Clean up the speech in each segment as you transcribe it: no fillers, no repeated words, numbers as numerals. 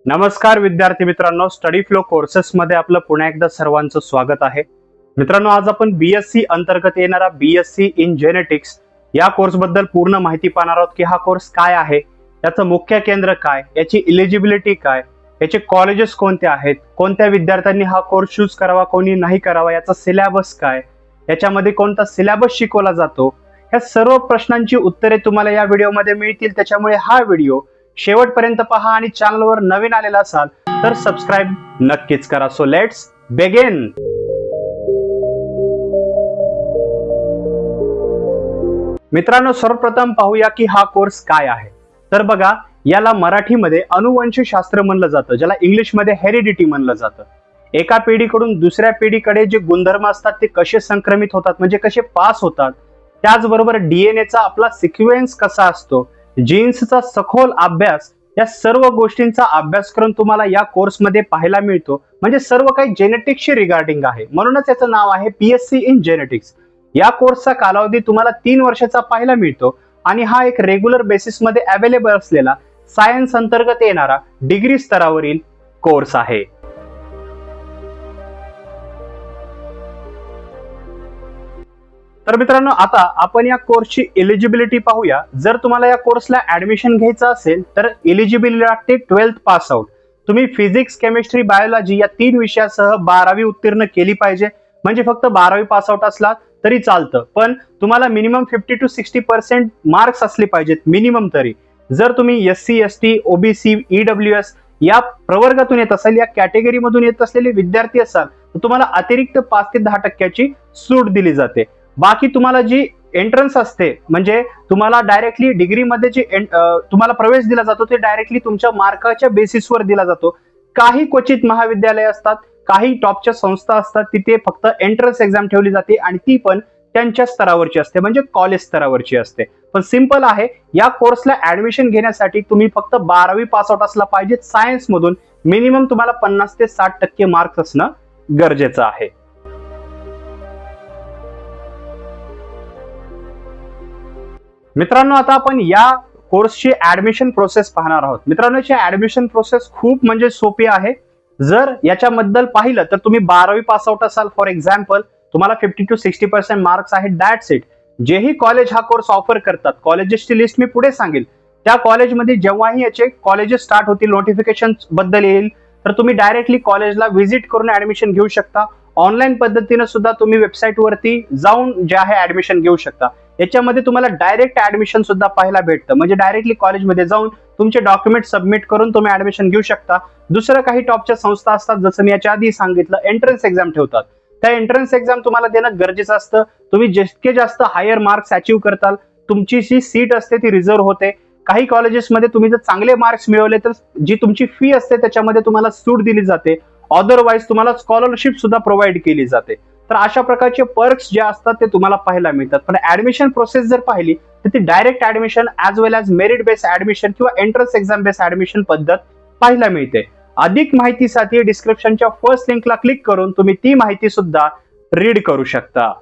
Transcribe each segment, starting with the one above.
नमस्कार विद्यार्थी मित्रांनो, स्टडी फ्लो कोर्सेस मध्ये आपलं पुन्हा एकदा सर्वांचं स्वागत आहे. मित्रांनो, आज आपण बीएससी अंतर्गत येणारा बीएससी इन जेनेटिक्स या कोर्स बद्दल पूर्ण माहिती पाहणार आहोत की हा कोर्स काय आहे, याचं मुख्य केंद्र काय, याची एलिजिबिलिटी काय, याचे कॉलेजेस कोणते आहेत, कोणत्या विद्यार्थ्यांनी हा कोर्स चूज करावा, कोणी नाही करावा, याचा सिलेबस काय, याच्यामध्ये कोणता सिलेबस शिकवला जातो, या सर्व प्रश्नांची उत्तरे तुम्हाला या व्हिडिओमध्ये मिळतील. त्याच्यामुळे हा व्हिडिओ शेवटपर्यंत पहा आणि चॅनलवर नवीन आलेला असाल तर सबस्क्राईब नक्कीच करा. So let's begin. मित्रांनो, सर्वप्रथम पाहूया की हा कोर्स काय आहे. तर बघा, याला मराठीमध्ये अनुवंशशास्त्र म्हणलं जातं, ज्याला इंग्लिशमध्ये हेरिडिटी म्हणलं जातं. एका पिढीकडून दुसऱ्या पिढीकडे जे गुणधर्म असतात ते कसे संक्रमित होतात, म्हणजे कसे पास होतात, त्याचबरोबर डीएनएचा आपला सिक्वेन्स कसा असतो, जीन्सचा सखोल अभ्यास, या सर्व गोष्टींचा अभ्यासक्रम तुम्हाला या कोर्समध्ये पाहायला मिळतो. म्हणजे सर्व काही जेनेटिक्सशी रिगार्डिंग आहे, म्हणूनच याचं नाव आहे बीएससी इन जेनेटिक्स. या कोर्सचा कालावधी तुम्हाला 3 वर्षाचा पाहायला मिळतो आणि हा एक रेग्युलर बेसिसमध्ये अवेलेबल असलेला सायन्स अंतर्गत येणारा डिग्री स्तरावरील कोर्स आहे. तर मित्रांनो, आता आपण या कोर्सची एलिजिबिलिटी पाहूया. जर तुम्हाला या कोर्सला ऍडमिशन घ्यायचं असेल तर एलिजिबिलिटी लागते 12th पास आउट. तुम्ही फिजिक्स, केमिस्ट्री, बायोलॉजी या 3 विषयासह 12वी उत्तीर्ण केली पाहिजे. म्हणजे फक्त 12वी पास आउट असला तरी चालतं, पण तुम्हाला मिनिमम 50 to 60% मार्क्स असले पाहिजेत, मिनिमम तरी. जर तुम्ही SC, ST, OBC, EWS या प्रवर्गातून येत असाल, या कॅटेगरीमधून येत असलेले विद्यार्थी असाल तर तुम्हाला अतिरिक्त 5 ते 10% सूट दिली जाते. बाकी तुम्हाला जी एंट्रन्स असते, म्हणजे तुम्हाला डायरेक्टली डिग्रीमध्ये जे तुम्हाला प्रवेश दिला जातो ते डायरेक्टली तुमच्या मार्काच्या बेसिसवर दिला जातो. काही क्वचित महाविद्यालय असतात, काही टॉपच्या संस्था असतात, तिथे फक्त एंट्रन्स एक्झाम ठेवली जाते आणि ती पण त्यांच्या स्तरावरची असते, म्हणजे कॉलेज स्तरावरची असते. पण सिंपल आहे, या कोर्सला ऍडमिशन घेण्यासाठी तुम्ही फक्त 12वी पास आउट असला पाहिजे सायन्स मधून. मिनिमम तुम्हाला 50 ते 60% मार्क्स असणं गरजेचं आहे. मित्रांनो, आता आपण या कोर्सची ऍडमिशन प्रोसेस पाहणार आहोत. मित्रांनो, याची ऍडमिशन प्रोसेस खूप म्हणजे सोपी आहे. जर याच्याबद्दल पाहिलं तर तुम्ही 12वी पास आउट असाल, फॉर एक्झाम्पल तुम्हाला 50 to 60% मार्क्स आहेत, दॅट्स इट. जेही कॉलेज हा कोर्स ऑफर करतात, कॉलेजेसची लिस्ट मी पुढे सांगेल, त्या कॉलेजमध्ये जेव्हाही याचे कॉलेजेस स्टार्ट होतील, नोटिफिकेशन बद्दल येईल, तर तुम्ही डायरेक्टली कॉलेजला व्हिजिट करून ऍडमिशन घेऊ शकता. ऑनलाईन पद्धतीने सुद्धा तुम्ही वेबसाईट वरती जाऊन जे आहे ऍडमिशन घेऊ शकता. याच्यामध्ये तुम्हाला डायरेक्ट ऍडमिशन सुद्धा पाहायला भेटतं, म्हणजे डायरेक्टली कॉलेजमध्ये जाऊन तुमचे डॉक्युमेंट सबमिट करून तुम्ही ऍडमिशन घेऊ शकता. दुसरं काही टॉपच्या संस्था असतात, जसं मी याच्या आधी सांगितलं, एंट्रन्स एक्झाम ठेवतात. त्या एंट्रन्स एक्झाम तुम्हाला देणं गरजेचं असतं. तुम्ही जितके जास्त हायर मार्क्स अचीव्ह करताल, तुमची जी सीट असते ती रिझर्व्ह होते. काही कॉलेजेसमध्ये तुम्ही जर चांगले मार्क्स मिळवले तर जी तुमची फी असते त्याच्यामध्ये तुम्हाला सूट दिली जाते. अदरवाईज तुम्हाला स्कॉलरशिप सुद्धा प्रोव्हाइड केली जाते. तर अशा प्रकारचे पर्क्स जे असतात ते तुम्हाला पाहायला मिळतात. पण ऍडमिशन प्रोसेस जर पाहिली तर ती डायरेक्ट ऍडमिशन ऍज वेल ऍज मेरिट बेस्ड ऍडमिशन किंवा एंट्रन्स एक्झाम बेस्ड ऍडमिशन पद्धत पाहायला मिळते. अधिक माहितीसाठी डिस्क्रिप्शनच्या फर्स्ट लिंकला क्लिक करून तुम्ही ती माहिती सुद्धा रीड करू शकता.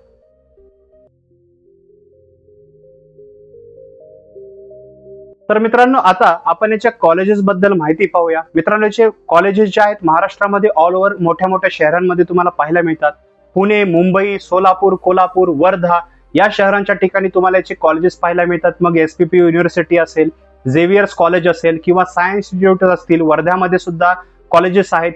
तर मित्रांनो, आता आपण याच्या कॉलेजेस बद्दल माहिती पाहूया. मित्रांनो, याचे कॉलेजेस जे आहेत महाराष्ट्रामध्ये ऑल ओव्हर मोठ्या मोठ्या शहरांमध्ये तुम्हाला पाहायला मिळतात. पुणे, मुंबई, सोलापूर, कोल्हापूर, वर्धा या शहरांच्या ठिकाणी तुम्हाला याचे कॉलेजेस पाहायला मिळतात. मग SPP युनिव्हर्सिटी असेल, झेवियर्स कॉलेज असेल किंवा सायन्स इन्स्टिट्यूट असतील. वर्ध्यामध्ये सुद्धा कॉलेजेस आहेत.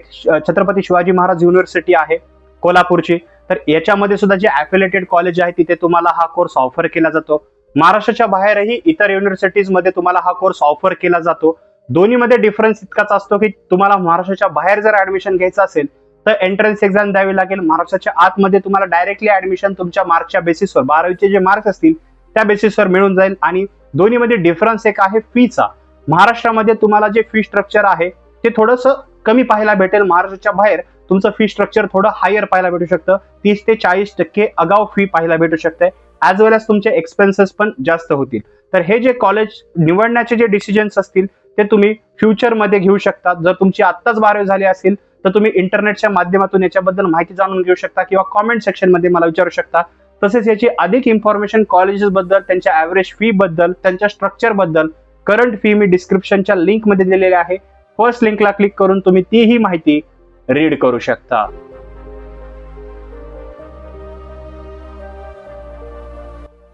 छत्रपती शिवाजी महाराज युनिव्हर्सिटी आहे कोल्हापूरची. तर याच्यामध्ये सुद्धा जे ॲफिलिएटेड कॉलेज आहे तिथे तुम्हाला हा कोर्स ऑफर केला जातो. महाराष्ट्राच्या बाहेरही इतर युनिव्हर्सिटीज मध्ये तुम्हाला हा कोर्स ऑफर केला जातो. दोन्हीमध्ये डिफरन्स इतकाच असतो की तुम्हाला महाराष्ट्राच्या बाहेर जर ऍडमिशन घ्यायचं असेल तर एंट्रन्स एक्झाम द्यावी लागेल. महाराष्ट्राच्या आतमध्ये तुम्हाला डायरेक्टली ऍडमिशन तुमच्या मार्क्सच्या बेसिसवर, 12वीचे जे मार्क्स असतील त्या बेसिसवर मिळून जाईल. आणि दोन्हीमध्ये डिफरन्स एक आहे फीचा. महाराष्ट्रामध्ये तुम्हाला जे फी स्ट्रक्चर आहे ते थोडंसं कमी पाहायला भेटेल. महाराष्ट्राच्या बाहेर तुमचं फी स्ट्रक्चर थोडं हायर पाहायला भेटू शकतं. 30 ते 40% अगाऊ फी पाहायला भेटू शकते. ऍज वेल एज तुमचे एक्सपेन्सेस पण जास्त होतील. तर हे जे कॉलेज निवडण्याचे जे डिसिजन्स असतील ते तुम्ही फ्युचरमध्ये घेऊ शकता. जर तुमची आत्ताच 12वी झाली असेल तर तुम्ही इंटरनेटच्या माध्यमातून याच्याबद्दल माहिती जाणून घेऊ शकता किंवा कॉमेंट सेक्शन मध्ये मला विचारू शकता. तसेच याची अधिक इन्फॉर्मेशन कॉलेजेस बद्दल, त्यांच्या ऍव्हरेज फी बद्दल, त्यांच्या स्ट्रक्चर बद्दल, करंट फी मी डिस्क्रिप्शनच्या लिंक मध्ये दिलेली आहे. फर्स्ट लिंकला क्लिक करून तुम्ही तीही माहिती रीड करू शकता.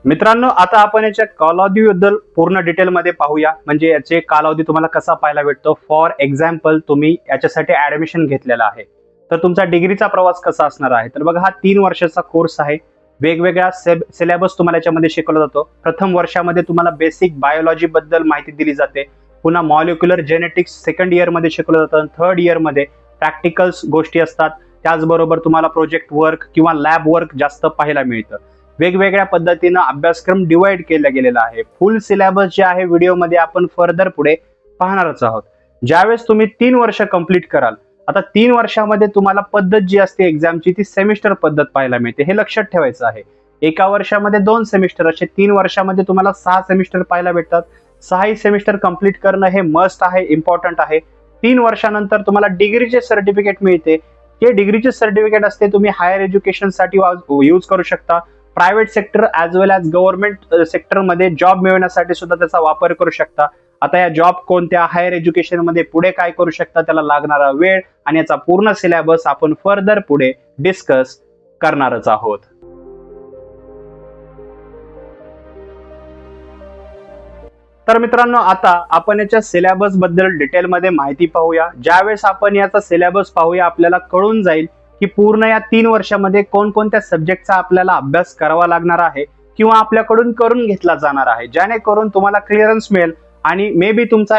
मित्रांनो, आता आपण याच्या कालावधीबद्दल पूर्ण डिटेलमध्ये पाहूया. म्हणजे याचे कालावधी तुम्हाला कसा पाहायला भेटतो. फॉर एक्झाम्पल, तुम्ही याच्यासाठी ऍडमिशन घेतलेला आहे तर तुमचा डिग्रीचा प्रवास कसा असणार आहे. तर बघा, हा 3 वर्षाचा कोर्स आहे. वेगवेगळ्या सिलेबस तुम्हाला याच्यामध्ये शिकवला जातो. प्रथम वर्षामध्ये तुम्हाला बेसिक बायोलॉजी बद्दल माहिती दिली जाते. पुन्हा मॉलिक्युलर जेनेटिक्स सेकंड इयर मध्ये शिकवलं जातं. थर्ड इयर मध्ये प्रॅक्टिकल्स गोष्टी असतात. त्याचबरोबर तुम्हाला प्रोजेक्ट वर्क किंवा लॅब वर्क जास्त पाहायला मिळतं. वेगवेगळ्या पद्धतीनं अभ्यासक्रम डिवाइड केला गेलेला आहे. फुल सिलेबस जे आहे व्हिडिओमध्ये आपण फर्दर पुढे पाहणारच आहोत. ज्यावेळेस तुम्ही 3 वर्ष कंप्लीट कराल, आता 3 वर्षामध्ये तुम्हाला पद्धत जी असते एक्झामची ती सेमिस्टर पद्धत पाहायला मिळते. हे लक्षात ठेवायचं आहे. एका वर्षामध्ये 2 सेमिस्टर, असे 3 वर्षामध्ये तुम्हाला 6 सेमिस्टर पाहायला भेटतात. 6 सेमिस्टर कंप्लीट करणं हे मस्ट आहे, इम्पॉर्टंट आहे. 3 वर्षानंतर तुम्हाला डिग्रीचे सर्टिफिकेट मिळते. जे डिग्रीचे सर्टिफिकेट असते तुम्ही हायर एज्युकेशनसाठी यूज करू शकता. प्रायव्हेट सेक्टर ॲज वेल ॲज गव्हर्नमेंट सेक्टरमध्ये जॉब मिळवण्यासाठी सुद्धा त्याचा वापर करू शकता. आता या जॉब कोणत्या, हायर एज्युकेशन मध्ये पुढे काय करू शकता, त्याला लागणारा वेळ आणि याचा पूर्ण सिलेबस आपण फर्दर पुढे डिस्कस करणारच आहोत. तर मित्रांनो, आता आपण याच्या सिलेबस बद्दल डिटेलमध्ये माहिती पाहूया. ज्यावेळेस आपण याचा सिलेबस पाहूया, आपल्याला कळून जाईल की पूर्ण या 3 वर्षामध्ये कोणकोणत्या सब्जेक्टचा आपल्याला अभ्यास करावा लागणार आहे किंवा आपल्याकडून करून घेतला जाणार आहे, जेणेकरून तुम्हाला क्लिअरन्स मिळेल आणि मे बी तुमचा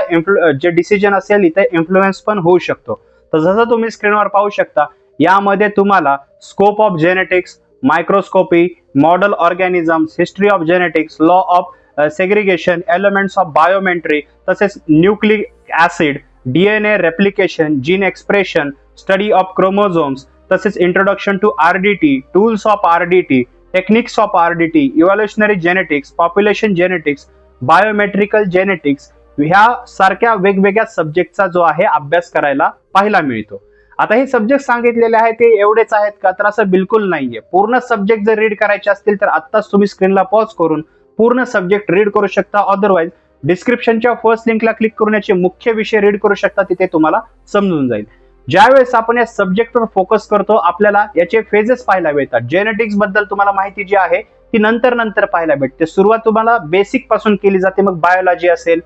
जे डिसिजन असेल इथे इन्फ्लुएन्स पण होऊ शकतो. तर जसं तुम्ही स्क्रीनवर पाहू शकता, यामध्ये तुम्हाला scope of genetics, microscopy, model organisms, history of genetics, law of segregation, elements of biometry, तसेच nucleic acid, DNA replication, gene expression, study of chromosomes, तसेच introduction to RDT, tools of RDT, techniques of RDT, evolutionary genetics, population genetics, biometrical genetics, ह्या सारख्या वेगवेगळ्या सब्जेक्टचा जो आहे अभ्यास करायला पाहायला मिळतो. आता हे सब्जेक्ट सांगितलेले आहेत ते एवढेच आहेत का, तर असं बिलकुल नाहीये. पूर्ण सब्जेक्ट जर रीड करायचे असतील तर आत्ताच तुम्ही स्क्रीनला पॉज करून पूर्ण सब्जेक्ट रीड करू शकता. अदरवाईज डिस्क्रिप्शनच्या फर्स्ट लिंकला क्लिक करून याचे मुख्य विषय रीड करू शकता, तिथे तुम्हाला समजून जाईल. ज्यावेळेस आपण या सब्जेक्टवर फोकस करतो, आपल्याला याचे फेजेस पाहायला मिळतात. जेनेटिक्स बद्दल तुम्हाला माहिती जी आहे ती नंतर पाहायला भेटते. सुरुवात तुम्हाला बेसिक पासून केली जाते, मग बायोलॉजी असेल.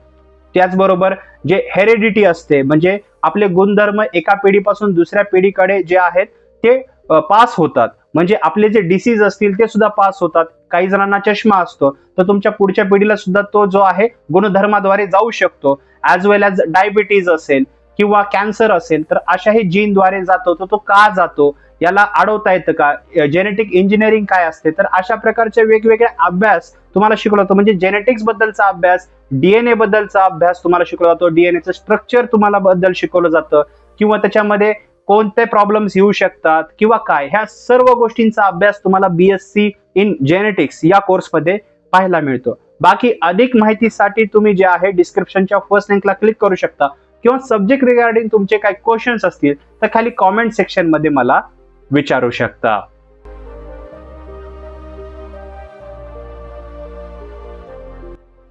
त्याचबरोबर जे हेरिडिटी असते, म्हणजे आपले गुणधर्म एका पिढीपासून दुसऱ्या पिढीकडे जे आहेत ते पास होतात. म्हणजे आपले जे डिसीज असतील ते सुद्धा पास होतात. काही जणांना चष्मा असतो, तर तुमच्या पुढच्या पिढीला सुद्धा तो जो आहे गुणधर्माद्वारे जाऊ शकतो. ॲज वेल ॲज डायबिटीज असेल किंवा कॅन्सर असेल, तर अशाही जीनद्वारे जातो. तर तो का जातो, याला अडवता येतं का, जेनेटिक इंजिनिअरिंग काय असते, तर अशा प्रकारचे वेगवेगळे अभ्यास तुम्हाला शिकवला जातो. म्हणजे जेनेटिक्स बद्दलचा अभ्यास, डीएनए बद्दलचा अभ्यास तुम्हाला शिकवला जातो. डीएनएचं स्ट्रक्चर तुम्हाला बद्दल शिकवलं जातं किंवा त्याच्यामध्ये कोणते प्रॉब्लेम्स येऊ शकतात किंवा काय, ह्या सर्व गोष्टींचा अभ्यास तुम्हाला बीएससी इन जेनेटिक्स या कोर्समध्ये पाहायला मिळतो. बाकी अधिक माहितीसाठी तुम्ही जे आहे डिस्क्रिप्शनच्या फर्स्ट लिंकला क्लिक करू शकता किंवा सब्जेक्ट रिगार्डिंग तुमचे काही क्वेश्चन्स असतील तर खाली कॉमेंट सेक्शन मध्ये मला विचारू शकता.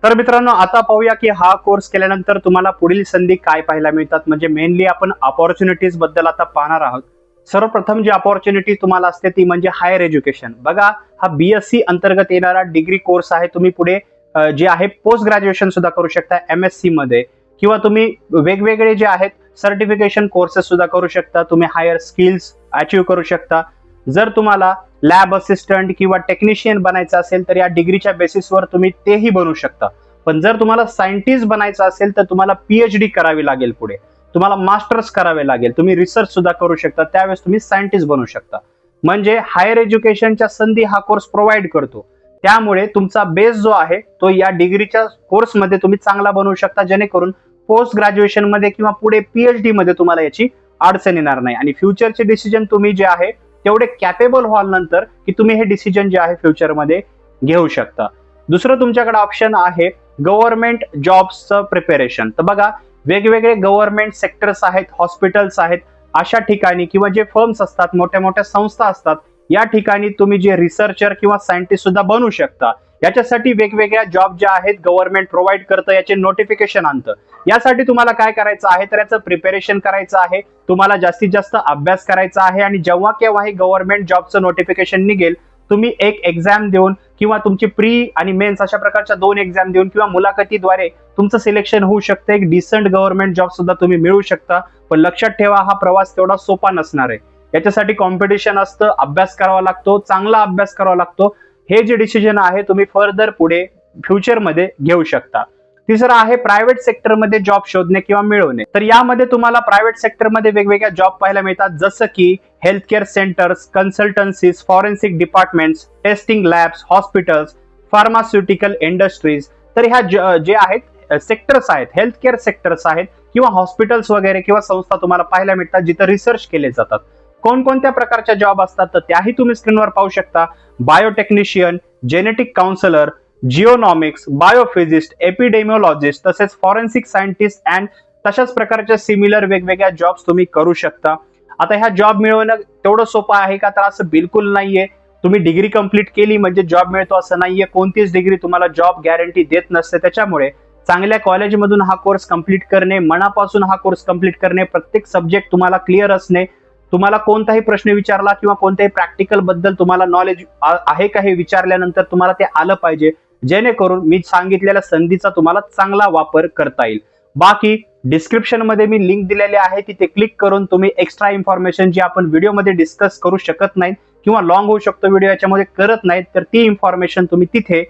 तर मित्रांनो, आता पाहूया की हा कोर्स केल्यानंतर तुम्हाला पुढील संधी काय पाहायला मिळतात. म्हणजे मेनली आपण अपॉर्च्युनिटीज बद्दल आता पाहणार आहोत. सर्वप्रथम जी अपॉर्च्युनिटी तुम्हाला असते ती म्हणजे हायर एज्युकेशन. बघा, हा बीएससी अंतर्गत येणारा डिग्री कोर्स आहे. तुम्ही पुढे जे आहे पोस्ट ग्रॅज्युएशन सुद्धा करू शकता एमएससी मध्ये, किंवा तुम्ही वेगवेगळे जे आहेत सर्टिफिकेशन कोर्सेस सुद्धा करू शकता. तुम्ही हायर स्किल्स अचीव्ह करू शकता. जर तुम्हाला लॅब असिस्टंट किंवा टेक्निशियन बनायचं असेल तर या डिग्रीच्या बेसिसवर तुम्ही तेही बनू शकता. पण जर तुम्हाला सायंटिस्ट बनायचं असेल तर तुम्हाला पीएचडी करावी लागेल. पुढे तुम्हाला मास्टर्स करावे लागेल. तुम्ही रिसर्च सुद्धा करू शकता, त्यावेळेस तुम्ही सायंटिस्ट बनू शकता. म्हणजे हायर एज्युकेशनच्या संधी हा कोर्स प्रोव्हाइड करतो. त्यामुळे तुमचा बेस जो आहे तो या डिग्रीच्या कोर्समध्ये तुम्ही चांगला बनवू शकता, जेणेकरून पोस्ट ग्रॅज्युएशन मध्ये किंवा पुढे पीएचडी मध्ये तुम्हाला याची अडचण येणार नाही. आणि फ्युचरचे डिसिजन तुम्ही जे आहे तेवढे कॅपेबल व्हाल नंतर की तुम्ही हे डिसिजन जे आहे फ्युचरमध्ये घेऊ शकता. दुसरं तुमच्याकडे ऑप्शन आहे गव्हर्नमेंट जॉब्सचं प्रिपेरेशन. तर बघा, वेगवेगळे गव्हर्नमेंट सेक्टर्स आहेत, हॉस्पिटल्स आहेत, अशा ठिकाणी किंवा जे फर्म्स असतात, मोठ्या मोठ्या संस्था असतात, या ठिकाणी तुम्ही जे रिसर्चर किंवा सायंटिस्ट सुद्धा बनू शकता. याच्यासाठी वेगवेगळ्या जॉब ज्या आहेत गव्हर्नमेंट प्रोव्हाइड करतं, याचे नोटिफिकेशन आणतं. यासाठी तुम्हाला काय करायचं आहे तर याचं प्रिपरेशन करायचं आहे, तुम्हाला जास्तीत जास्त अभ्यास करायचा आहे आणि जेव्हा केव्हाही गव्हर्नमेंट जॉबचं नोटिफिकेशन निघेल तुम्ही एक एक्झाम देऊन किंवा तुमची प्री आणि मेन्स अशा प्रकारच्या 2 एक्झाम देऊन किंवा मुलाखतीद्वारे तुमचं सिलेक्शन होऊ शकतं. एक डिसेंट गव्हर्नमेंट जॉब सुद्धा तुम्ही मिळवू शकता. पण लक्षात ठेवा हा प्रवास तेवढा सोपा नसणार आहे. याच्यासाठी कॉम्पिटिशन असतं, अभ्यास करावा लागतो, चांगला अभ्यास करावा लागतो. हे जे डिसिजन आहे तुम्ही फर्दर पुढे फ्युचरमध्ये घेऊ शकता. तिसरं आहे प्रायव्हेट सेक्टरमध्ये जॉब शोधणे किंवा मिळवणे. तर यामध्ये तुम्हाला प्रायव्हेट सेक्टरमध्ये वेगवेगळ्या जॉब पाहायला मिळतात, जसं की health care centres, consultancies, forensic departments, testing labs, hospitals, pharmaceutical industries. तर ह्या जे आहेत सेक्टर्स आहेत, हेल्थ केअर सेक्टर्स आहेत किंवा हॉस्पिटल्स वगैरे किंवा संस्था तुम्हाला पाहायला मिळतात जिथे रिसर्च केले जातात. कोणकोणत्या प्रकारच्या जॉब असतात तर त्याही तुम्ही स्क्रीनवर पाहू शकता. बायोटेक्निशियन, जेनेटिक काउन्सलर, जिओनॉमिक्स, बायोफिजिस्ट, एपिडेमिओलॉजिस्ट, तसेच फॉरेन्सिक सायंटिस्ट अँड तशाच प्रकारच्या सिमिलर वेगवेगळ्या जॉब्स तुम्ही करू शकता. आता ह्या जॉब मिळवणं तेवढं सोपं आहे का तर असं बिलकुल नाहीये. तुम्ही डिग्री कंप्लीट केली म्हणजे जॉब मिळतो असं नाहीये. कोणतीच डिग्री तुम्हाला जॉब गॅरंटी देत नसते. त्याच्यामुळे चांगल्या कॉलेजमधून हा कोर्स कंप्लीट करणे, मनापासून हा कोर्स कंप्लीट करणे, प्रत्येक सब्जेक्ट तुम्हाला क्लिअर असणे, तुम्हाला कोणताही प्रश्न विचारला किंवा कोणत्याही प्रॅक्टिकल बद्दल तुम्हाला नॉलेज आहे का हे विचारल्यानंतर तुम्हाला ते आलं पाहिजे, जेणेकरून मी सांगितलेल्या संधीचा तुम्हाला चांगला वापर करता येईल. बाकी डिस्क्रिप्शन मध्ये मी लिंक दिलेली आहे, तिथे क्लिक करून तुम्ही एक्स्ट्रा इन्फॉर्मेशन जी आपण व्हिडिओमध्ये डिस्कस करू शकत नाही किंवा लॉंग होऊ शकतो व्हिडिओ याच्यामध्ये करत नाहीत, तर ती इन्फॉर्मेशन तुम्ही तिथे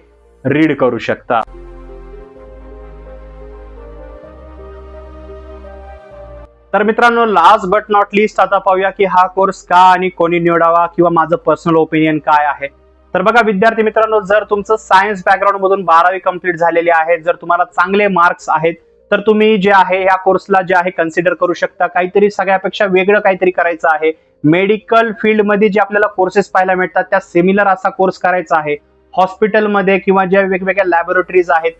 रीड करू शकता. तर मित्रांनो, लास्ट बट नॉट लिस्ट आता पाहूया की हा कोर्स का आणि कोणी निवडावा किंवा माझं पर्सनल ओपिनियन काय आहे. तर बघा विद्यार्थी मित्रांनो, जर तुमचं सायन्स बॅकग्राऊंड मधून 12वी कंप्लीट झालेली आहे, जर तुम्हाला चांगले मार्क्स आहेत तर तुम्ही जे आहे या कोर्सला जे आहे कन्सिडर करू शकता. काहीतरी सगळ्यापेक्षा वेगळं काहीतरी करायचं आहे. मेडिकल फील्ड मध्ये जे आपल्याला कोर्सेस पाहायला मिळतात त्या सिमिलर असा कोर्स करायचा आहे. हॉस्पिटलमध्ये किंवा ज्या वेगवेगळ्या लॅबोरेटरीज आहेत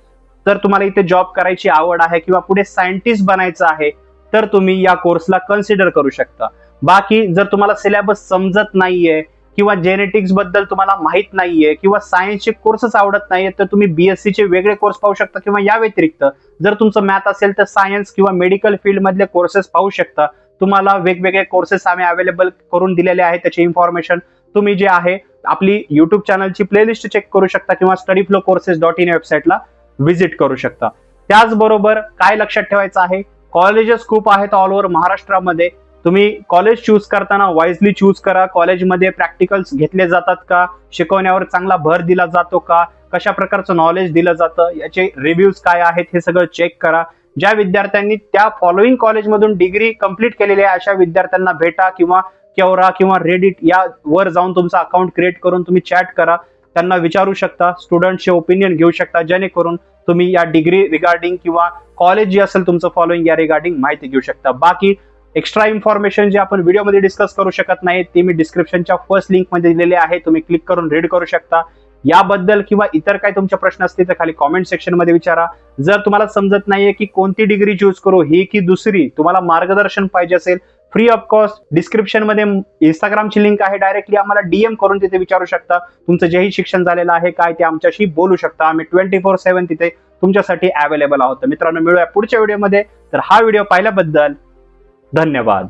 तर तुम्हाला इथे जॉब करायची आवड आहे किंवा पुढे सायंटिस्ट बनायचं आहे तर तुम्ही या कोर्सला कन्सिडर करू शकता. बाकी जर तुम्हाला सिलेबस समजत नाहीये किंवा जेनेटिक्स बद्दल तुम्हाला माहित नाहीये किंवा सायन्सचे कोर्सेस आवडत नाहीये तर तुम्ही बीएससी चे वेगळे कोर्स पाहू शकता किंवा या व्यतिरिक्त जर तुमचं मॅथ असेल तर सायन्स किंवा मेडिकल फील्ड मधले कोर्सेस पाहू शकता. तुम्हाला वेगवेगळे कोर्सेस आम्ही अवेलेबल करून दिलेले आहेत. त्याची इन्फॉर्मेशन तुम्ही जे आहे आपली युट्यूब चॅनलची प्लेलिस्ट चेक करू शकता किंवा studyflowcourses.in वेबसाईटला व्हिजिट करू शकता. त्याचबरोबर काय लक्षात ठेवायचं आहे, कॉलेजेस खूप आहेत ऑल ओव्हर महाराष्ट्रामध्ये. तुम्ही कॉलेज चूज करताना वाईजली चूज करा. कॉलेजमध्ये प्रॅक्टिकल्स घेतले जातात का, शिकवण्यावर चांगला भर दिला जातो का, कशा प्रकारचं नॉलेज दिलं जातं, याचे रिव्ह्यूज काय आहेत हे सगळं चेक करा. ज्या विद्यार्थ्यांनी त्या फॉलोइंग कॉलेजमधून डिग्री कंप्लीट केलेली आहे अशा विद्यार्थ्यांना भेटा किंवा केवरा किंवा रेडिट या वर जाऊन तुमचा अकाउंट क्रिएट करून तुम्ही चॅट करा. त्यांना विचारू शकता, स्टुडंटचे ओपिनियन घेऊ शकता, जेणेकरून तुम्ही या डिग्री रिगार्डिंग किंवा कॉलेज जे असेल तुमचं फॉलोइंग या रिगार्डिंग माहिती घेऊ शकता. बाकी एक्स्ट्रा इन्फॉर्मेशन जे आपण व्हिडिओमध्ये डिस्कस करू शकत नाही ते मी डिस्क्रिप्शनच्या फर्स्ट लिंक मध्ये दिलेले आहे, तुम्ही क्लिक करून रीड करू शकता. याबद्दल किंवा इतर काही तुमचे प्रश्न असतील तर खाली कॉमेंट सेक्शन मध्ये विचारा. जर तुम्हाला समजत नाहीये की कोणती डिग्री चूज करू, ही की दुसरी, तुम्हाला मार्गदर्शन पाहिजे असेल, फ्री ऑफ कॉस्ट डिस्क्रिप्शन मध्ये इंस्टाग्रामची लिंक आहे, डायरेक्टली आम्हाला डीएम करून तिथे विचारू शकता. तुमचं जेही शिक्षण झालेलं आहे काय ते आमच्याशी बोलू शकता. आम्ही 24/7 तिथे तुमच्यासाठी अवेलेबल आहोत. मित्रांनो, मिळूया पुढच्या व्हिडिओमध्ये. तर हा व्हिडिओ पाहिल्याबद्दल धन्यवाद.